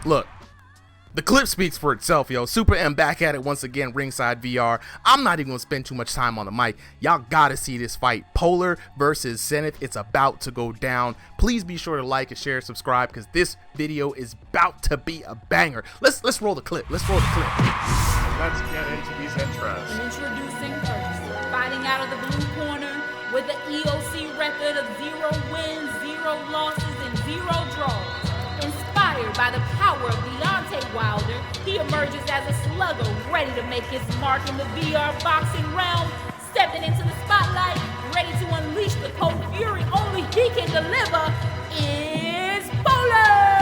Look, the clip speaks for itself, yo. Super M back at it once again, RingsideVR. I'm not even gonna spend too much time on the mic. Y'all gotta see this fight. Polar versus Zenith. It's about to go down. Please be sure to like and share and subscribe because this video is about to be a banger. Let's roll the clip. Let's get into these intros. Introducing first, fighting out of the blue corner with the EOC record of 0 wins, 0 losses, and 0 draws. Inspired by the power of Deontay Wilder, he emerges as a slugger ready to make his mark in the VR boxing realm. Stepping into the spotlight, ready to unleash the cold fury only he can deliver, is Polar!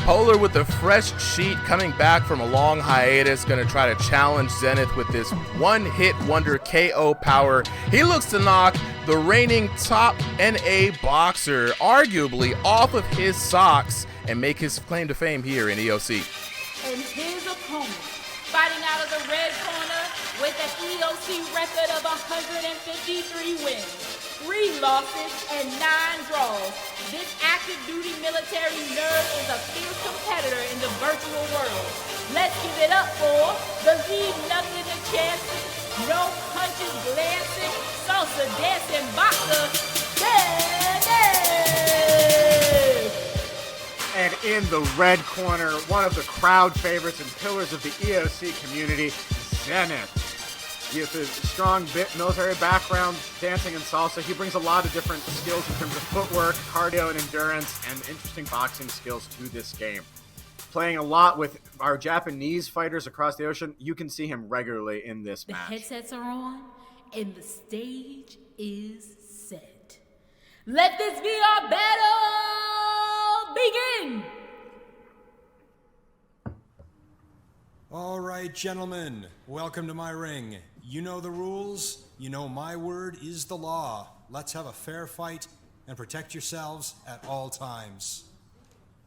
Polar with the fresh sheet coming back from a long hiatus, gonna try to challenge Zenith with this one-hit wonder KO power. He looks to knock the reigning top NA boxer arguably off of his socks and make his claim to fame here in EOC. And his opponent, fighting out of the red corner with an EOC record of 153 wins, 3 losses, and 9 draws. This active duty military nerd is a fierce competitor in the virtual world. Let's give it up for the lead nothing the chances, no punches glancing, salsa dancing boxer, Zenith! And in the red corner, one of the crowd favorites and pillars of the EOC community, Zenith. With his strong military background, dancing and salsa, he brings a lot of different skills in terms of footwork, cardio and endurance, and interesting boxing skills to this game. Playing a lot with our Japanese fighters across the ocean, you can see him regularly in this match. The headsets are on, and the stage is set. Let this VR battle begin! All right, gentlemen, welcome to my ring. You know the rules. You know my word is the law. Let's have a fair fight and protect yourselves at all times.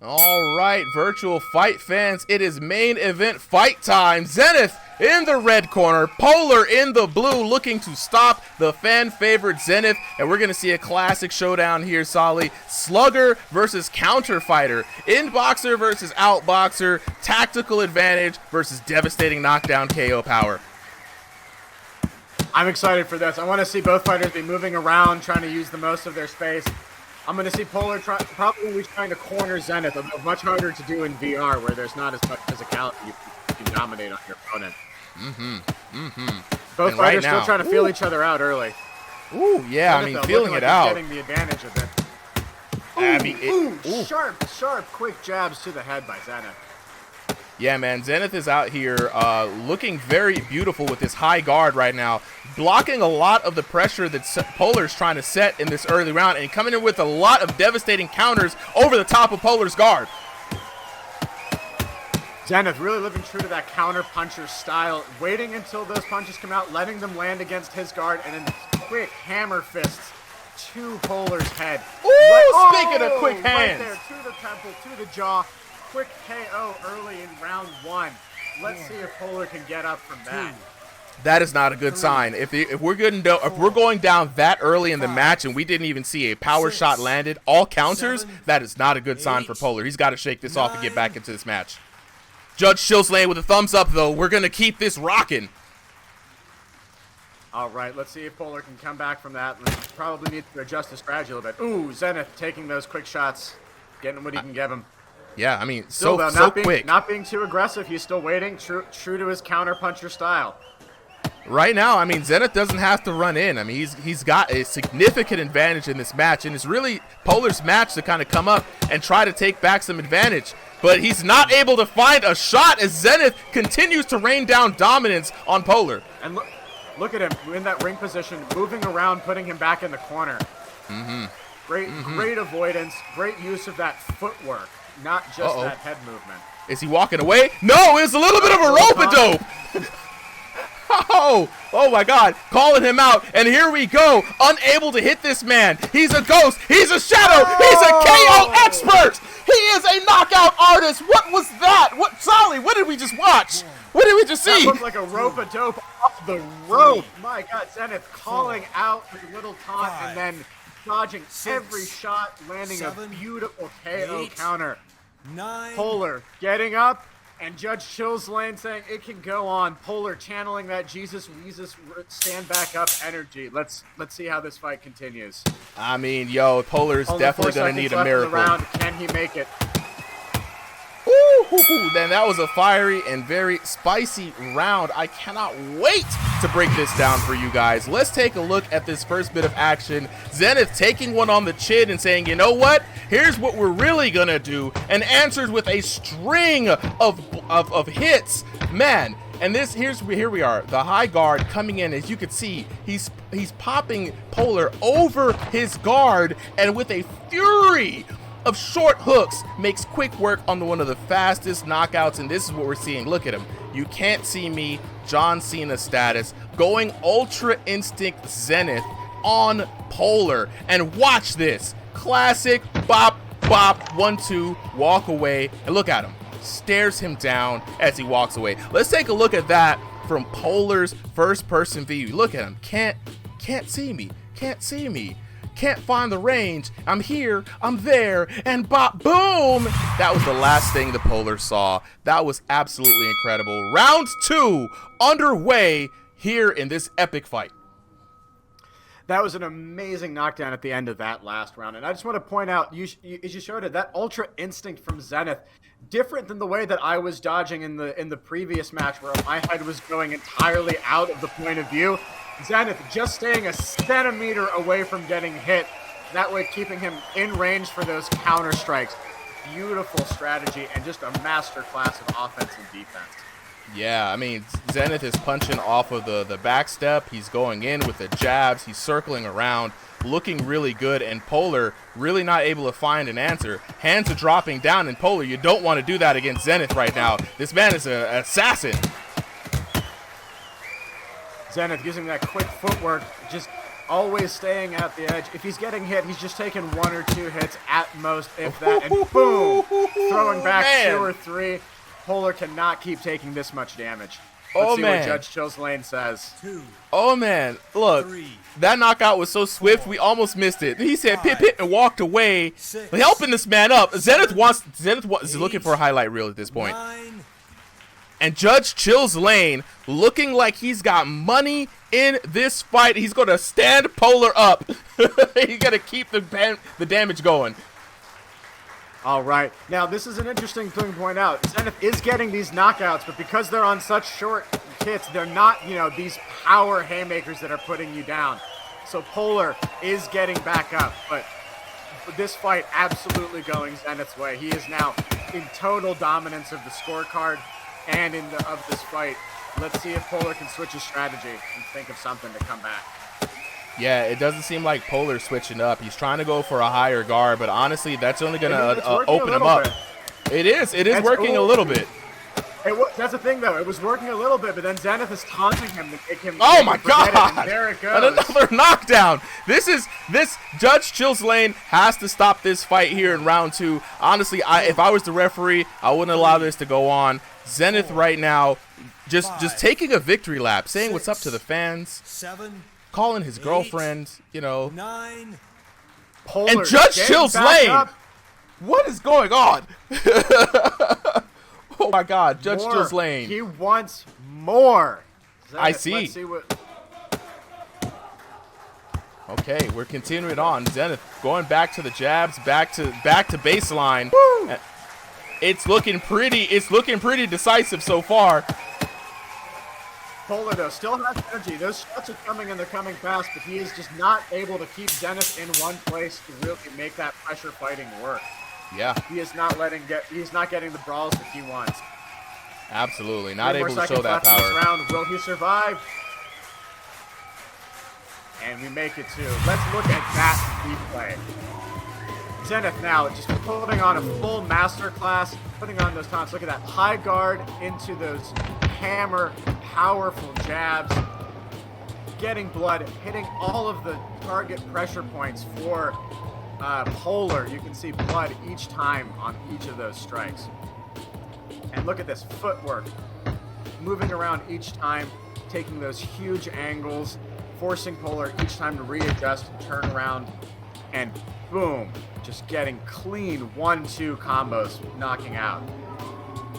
All right, virtual fight fans, it is main event fight time. Zenith in the red corner, Polar in the blue, looking to stop the fan favorite Zenith, and we're gonna see a classic showdown here, Solly. Slugger versus counter fighter, in-boxer versus out-boxer, tactical advantage versus devastating knockdown KO power. I'm excited for this. I want to see both fighters be moving around, trying to use the most of their space. I'm going to see Polar probably trying to corner Zenith, much harder to do in VR, where there's not as much physicality you can dominate on your opponent. Both fighters still trying to feel each other out early. Ooh, yeah, Zenith, I mean, feeling it out. Getting the advantage of it. Sharp, quick jabs to the head by Zenith. Yeah, man, Zenith is out here looking very beautiful with this high guard right now, blocking a lot of the pressure that Polar's trying to set in this early round and coming in with a lot of devastating counters over the top of Polar's guard. Zenith really living true to that counter puncher style, waiting until those punches come out, letting them land against his guard, and then quick hammer fists to Polar's head. Ooh, speaking of quick hands. Right there, to the temple, to the jaw. Quick KO early in round 1. Let's see if Polar can get up from that. That is not a good sign. If we're going down that early in the match and we didn't even see a power shot landed, all counters, that is not a good sign for Polar. He's got to shake this off and get back into this match. Judge Shilslane with a thumbs up, though. We're going to keep this rocking. All right, let's see if Polar can come back from that. Probably need to adjust his strategy a little bit. Ooh, Zenith taking those quick shots, getting what he can give him. Yeah, I mean, so quick. Not being too aggressive. He's still waiting, true to his counter puncher style. Right now, I mean, Zenith doesn't have to run in. I mean, he's got a significant advantage in this match, and it's really Polar's match to kind of come up and try to take back some advantage. But he's not able to find a shot as Zenith continues to rain down dominance on Polar. And look at him in that ring position, moving around, putting him back in the corner. Great avoidance, great use of that footwork. Not just that head movement. Is he walking away? No, it was a little bit of a rope-a-dope. Oh my God, calling him out, and here we go, unable to hit this man. He's a ghost, he's a shadow, he's a KO expert. He is a knockout artist. What was that? What, Solly? What did we just watch? What did we just see? That looked like a rope-a-dope off the rope. My God, Zenith calling out a little taunt and then dodging every shot, landing a beautiful KO counter. 9. Polar getting up, and Judge Chill's Lane saying it can go on. Polar channeling that Jesus Weezus stand back up energy. Let's see how this fight continues. I mean, yo, Polar's definitely going to need a miracle. Round. Can he make it? Ooh, then that was a fiery and very spicy round. I cannot wait to break this down for you guys. Let's take a look at this first bit of action. Zenith taking one on the chin and saying, you know what? Here's what we're really gonna do, and answers with a string of hits. Man, and here we are. The high guard coming in. As you can see, he's popping Polar over his guard, and with a fury of short hooks makes quick work on one of the fastest knockouts, and this is what we're seeing. Look at him. You can't see me. John Cena status, going Ultra Instinct Zenith on Polar, and watch this classic bop bop 1-2 walk away, and look at him, stares him down as he walks away. Let's take a look at that from Polar's first person view. Look at him. Can't see me. Can't see me. Can't find the range. I'm here, I'm there, and bop, boom! That was the last thing the Polar saw. That was absolutely incredible. Round 2 underway here in this epic fight. That was an amazing knockdown at the end of that last round. And I just want to point out, as you showed it, that Ultra Instinct from Zenith, different than the way that I was dodging in the previous match where my head was going entirely out of the point of view. Zenith just staying a centimeter away from getting hit, that way keeping him in range for those counter strikes. Beautiful strategy and just a master class of offense and defense. Yeah, I mean, Zenith is punching off of the back step. He's going in with the jabs. He's circling around, looking really good, and Polar really not able to find an answer. Hands are dropping down, and Polar, you don't want to do that against Zenith right now. This man is an assassin. Zenith using that quick footwork, just always staying at the edge. If he's getting hit, he's just taking 1 or 2 hits at most, if that, and boom, throwing back man. 2 or 3. Polar cannot keep taking this much damage. Let's see what Judge Chill's Lane says. 2. Oh man, look, 3. that knockout was so swift we almost missed it. He said pit pit and walked away, 6. helping this man up. Zenith is looking for a highlight reel at this point. 9. And Judge Chill's Lane looking like he's got money in this fight. He's going to stand Polar up. He's going to keep the damage going. All right. Now, this is an interesting thing to point out. Zenith is getting these knockouts, but because they're on such short hits, they're not, these power haymakers that are putting you down. So Polar is getting back up, but this fight absolutely going Zenith's way. He is now in total dominance of the scorecard and of this fight. Let's see if Polar can switch his strategy and think of something to come back. Yeah, it doesn't seem like Polar's switching up. He's trying to go for a higher guard, but honestly, that's only going to open him up. It is working a little bit. That's the thing, though. It was working a little bit, but then Zenith is taunting him to make him. Oh my God! And there it goes. And another knockdown. This Judge Chill's Lane has to stop this fight here in round 2. Honestly, if I was the referee, I wouldn't allow this to go on. Zenith right now, just taking a victory lap, saying what's up to the fans, 7, calling his girlfriend, 9. Polar and Judge Chill's Lane. Up. What is going on? Oh my God, Judge Chill's Lane. He wants more. Zenith, I see. Let's see what. Okay, we're continuing on. Zenith going back to the jabs, back to baseline. Woo! It's looking pretty decisive so far. Polar, though, still has energy. Those shots are coming and they're coming fast, but he is just not able to keep Zenith in one place to really make that pressure fighting work. Yeah. He's not getting the brawls that he wants. Absolutely. Not 3 more able to show seconds that left in this power. round. Will he survive? And we make it too. Let's look at that replay. Zenith now just putting on a full masterclass, putting on those taunts. Look at that high guard into those hammer, powerful jabs, getting blood, hitting all of the target pressure points for Polar, you can see blood each time on each of those strikes. And look at this footwork. Moving around each time, taking those huge angles, forcing Polar each time to readjust and turn around, and boom, just getting clean 1-2 combos, knocking out.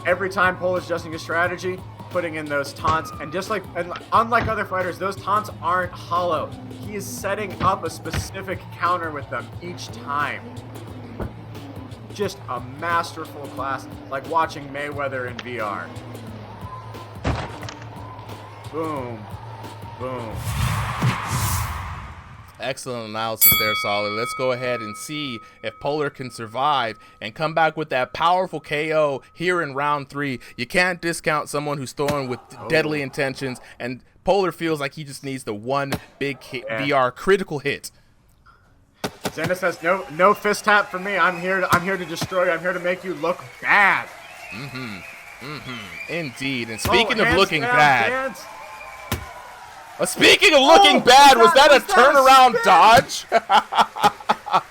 Every time Polar's adjusting his strategy, putting in those taunts, and unlike other fighters, those taunts aren't hollow. He is setting up a specific counter with them each time. Just a masterful class, like watching Mayweather in VR. Boom, boom. Excellent analysis there, Solid. Let's go ahead and see if Polar can survive and come back with that powerful KO here in round 3. You can't discount someone who's throwing with deadly intentions, and Polar feels like he just needs the one big VR critical hit. Zenith says, no fist tap for me. I'm here to destroy you. I'm here to make you look bad. Indeed. And speaking of hands looking down, bad. hands. Speaking of looking bad, was that a turnaround dodge? A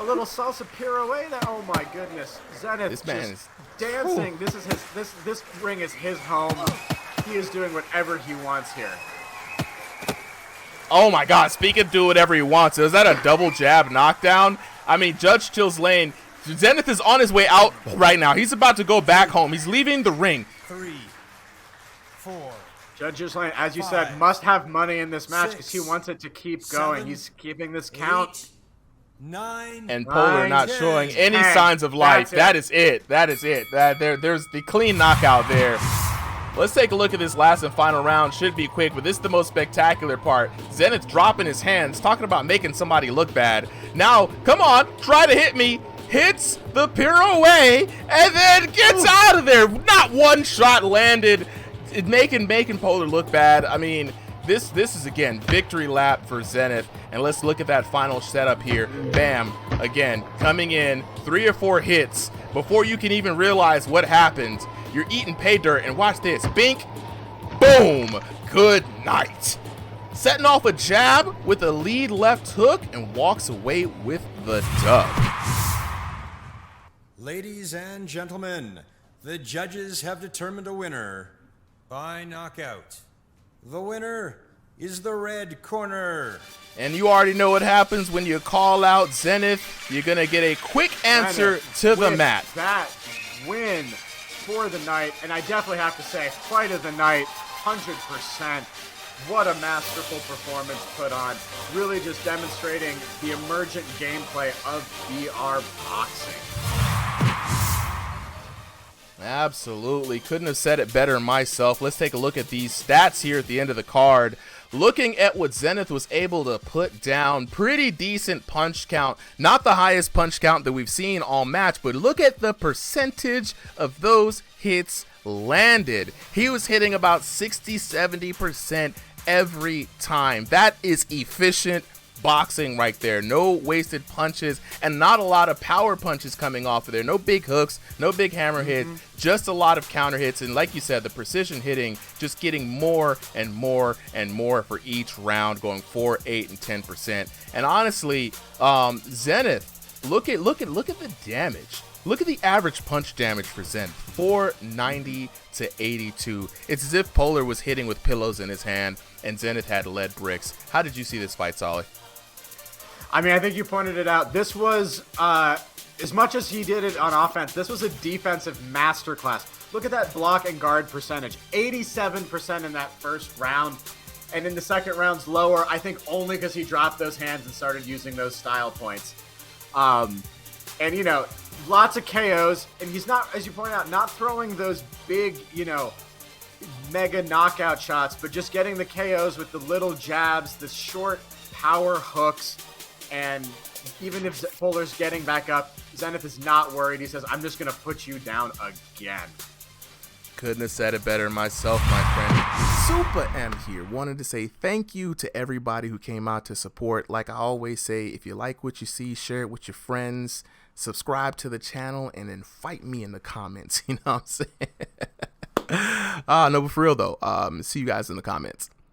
little salsa pirouette. Oh my goodness, Zenith This man just is dancing. This is this ring is his home. He is doing whatever he wants here. Oh my God, speaking of do whatever he wants, is that a double jab knockdown? I mean, Judge Chill's lane. Zenith is on his way out right now. He's about to go back home. He's leaving the ring. 3, 4. Judge's lane, as you said, must have money in this match because he wants it to keep going. 7, He's keeping this count. 8, 9, And Polar not 10, showing any 10. signs of life. That's it. That is it. There's the clean knockout there. Let's take a look at this last and final round. Should be quick, but this is the most spectacular part. Zenith dropping his hands, talking about making somebody look bad. Now, come on, try to hit me. Hits the pirouette and then gets out of there. Not one shot landed. Making Polar look bad. I mean, this is again victory lap for Zenith. And let's look at that final setup here. Bam, again coming in 3 or 4 hits before you can even realize what happened. You're eating pay dirt, and watch this. Bink, boom, good night. Setting off a jab with a lead left hook and walks away with the dub. Ladies and gentlemen, the judges have determined a winner by knockout. The winner is the red corner. And you already know what happens when you call out Zenith. You're going to get a quick answer to the With mat. That win for the night, and I definitely have to say, fight of the night, 100%. What a masterful performance put on. Really just demonstrating the emergent gameplay of VR boxing. Absolutely. Couldn't have said it better myself. Let's take a look at these stats here at the end of the card. Looking at what Zenith was able to put down, pretty decent punch count. Not the highest punch count that we've seen all match, but look at the percentage of those hits landed. He was hitting about 60-70% every time. That is efficient boxing right there. No wasted punches and not a lot of power punches coming off of there. No big hooks, no big hammer hits, just a lot of counter hits. And like you said, the precision hitting just getting more and more and more for each round, going 4, 8, and 10%. And honestly, Zenith, look at the damage. Look at the average punch damage for Zenith, 490 to 82. It's as if Polar was hitting with pillows in his hand and Zenith had lead bricks. How did you see this fight, Solly? I mean, I think you pointed it out. This was, as much as he did it on offense, this was a defensive masterclass. Look at that block and guard percentage. 87% in that first round. And in the second round's lower, I think only because he dropped those hands and started using those style points. And, you know, lots of KOs. And he's not, as you pointed out, not throwing those big, you know, mega knockout shots, but just getting the KOs with the little jabs, the short power hooks. And even if Polar's getting back up, Zenith is not worried. He says, I'm just going to put you down again. Couldn't have said it better myself, my friend. Super M here. Wanted to say thank you to everybody who came out to support. Like I always say, if you like what you see, share it with your friends, subscribe to the channel, and then fight me in the comments. You know what I'm saying? No, but for real though, see you guys in the comments.